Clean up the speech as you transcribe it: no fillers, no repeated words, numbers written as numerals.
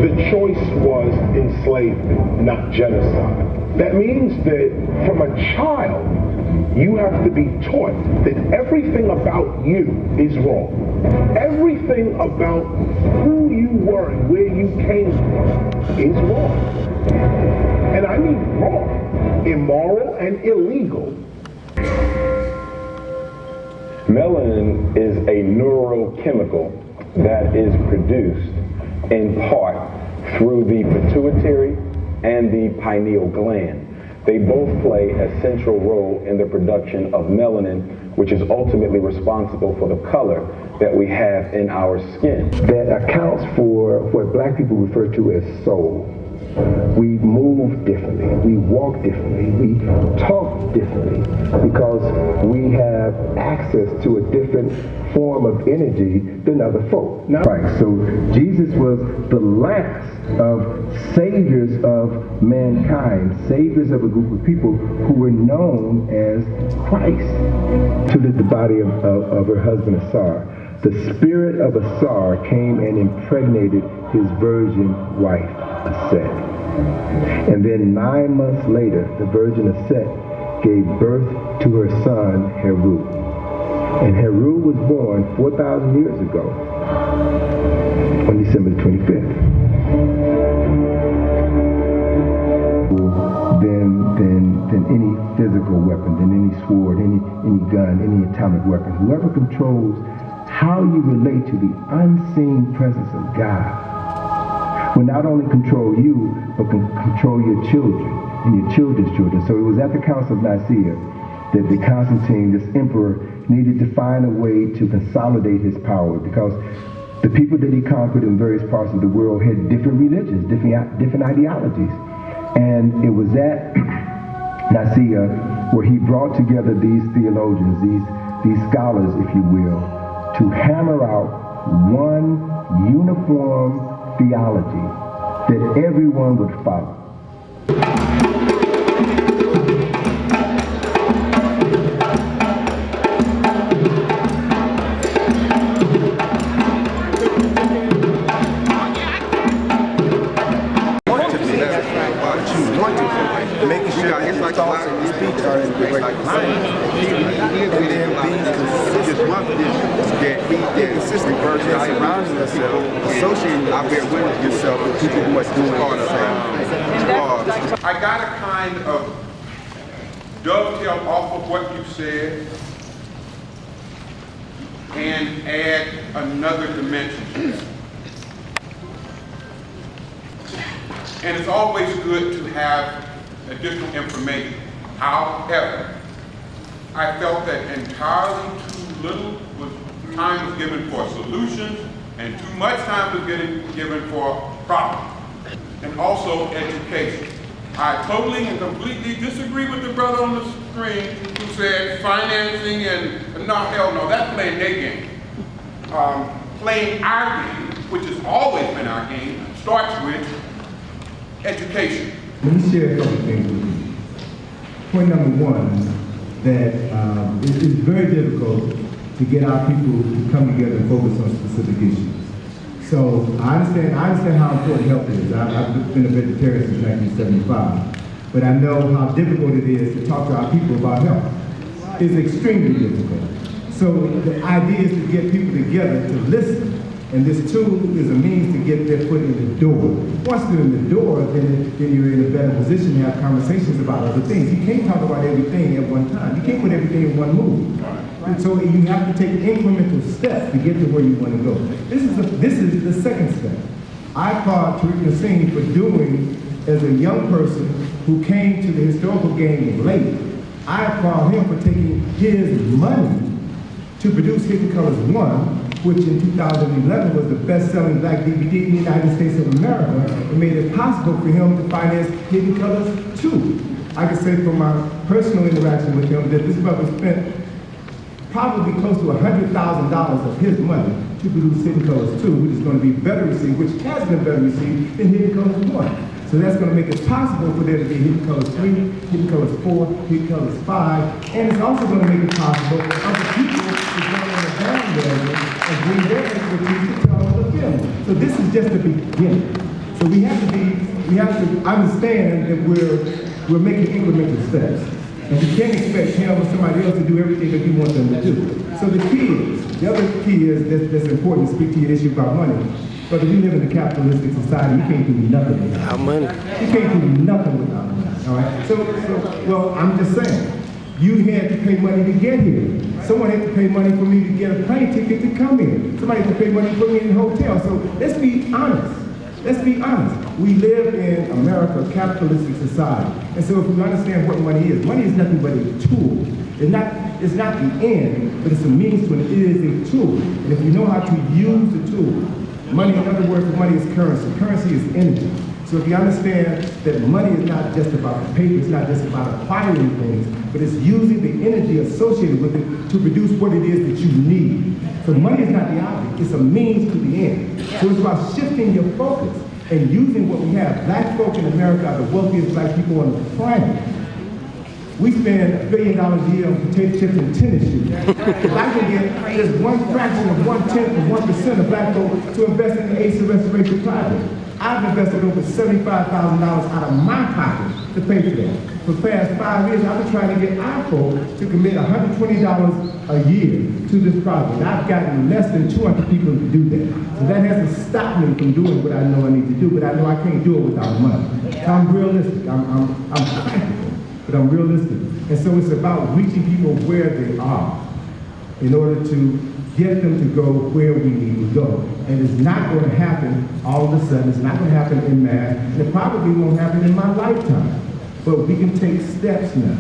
the choice was enslavement, not genocide. That means that from a child, you have to be taught that everything about you is wrong. Everything about who you were and where you came from is wrong. And I mean wrong, immoral and illegal. Melanin is a neurochemical that is produced in part through the pituitary and the pineal gland. They both play a central role in the production of melanin, which is ultimately responsible for the color that we have in our skin. That accounts for what black people refer to as soul. We move differently, we walk differently, we talk differently because we have access to a different form of energy than other folk. Right, so Jesus was the last of saviors of mankind, saviors of a group of people who were known as Christ. To the body of her husband Asar. The spirit of Asar came and impregnated his virgin wife, Aset. And then 9 months later, the virgin Aset gave birth to her son, Heru. And Heru was born 4,000 years ago on December 25th. Than any physical weapon, than any sword, any gun, any atomic weapon. Whoever controls how you relate to the unseen presence of God will not only control you, but can control your children and your children's children. So it was at the Council of Nicaea that the Constantine, this emperor, needed to find a way to consolidate his power because the people that he conquered in various parts of the world had different religions, different ideologies. And it was at Nicaea where he brought together these theologians, these scholars, if you will, to hammer out one uniform theology that everyone would follow. Making sure it's like a lot of these speech are in the right line. And then being consistent versus surrounding yourself, associating yourself with people who are doing the same. I got to kind of dovetail off of what you said and add another dimension to it. And it's always good to have additional information. However, I felt that entirely too little time was given for solutions and too much time was given for problems. And also education. I totally and completely disagree with the brother on the screen who said financing and no, hell no, that's playing their game. Playing our game, which has always been our game, starts with education. Let me share a couple of things with you. Point number one, that it is very difficult to get our people to come together and focus on specific issues. So I understand how important health is. I've been a vegetarian since 1975, but I know how difficult it is to talk to our people about health. It's extremely difficult. So the idea is to get people together to listen. And this tool is a means to get their foot in the door. Once they're in the door, then you're in a better position to have conversations about other things. You can't talk about everything at one time. You can't put everything in one move. And so you have to take incremental steps to get to where you want to go. This is the second step. I applaud Tariq Nassim for doing, as a young person who came to the historical game late, I applaud him for taking his money to produce Hidden Colors 1, which in 2011 was the best-selling black DVD in the United States of America, and made it possible for him to finance Hidden Colors 2. I can say from my personal interaction with him that this brother spent probably close to $100,000 of his money to produce Hidden Colors 2, which is going to be better received, which has been better received than Hidden Colors 1. So that's going to make it possible for there to be Hidden Colors 3, Hidden Colors 4, Hidden Colors 5, and it's also going to make it possible for other people to go on the bandwagon and bring their expertise to tell the film. So this is just the beginning. So I understand that we're making incremental steps. And you can't expect him or somebody else to do everything that you want them to do. So the other key is that's important to speak to your issue about money. But if you live in a capitalistic society, you can't do nothing without money. You can't do nothing without money. All right. So well, I'm just saying, you had to pay money to get here. Someone had to pay money for me to get a plane ticket to come here. Somebody had to pay money to put me in a hotel. So let's be honest. Let's be honest. We live in America, a capitalistic society. And so if we understand what money is nothing but a tool. It's not the end, but it's a means to it. It is a tool. And if you know how to use the tool, money, another word for money is currency. Currency is energy. So if you understand that money is not just about the paper, it's not just about acquiring things, but it's using the energy associated with it to produce what it is that you need. So money is not the object, it's a means to the end. So it's about shifting your focus and using what we have. Black folk in America are the wealthiest black people on the planet. We spend $1 billion a year on potato chips and tennis shoes. If I can get just one fraction of 1/10 of 1% of black folk to invest in the ACE restoration project, I've invested over $75,000 out of my pocket to pay for that. For the past 5 years, I've been trying to get our folk to commit $120 a year to this project. I've gotten less than 200 people to do that. So that hasn't stopped me from doing what I know I need to do, but I know I can't do it without money. So I'm realistic, I'm practical, but I'm realistic. And so it's about reaching people where they are in order to get them to go where we need to go. And it's not going to happen all of a sudden. It's not going to happen in mass. And it probably won't happen in my lifetime. But we can take steps now.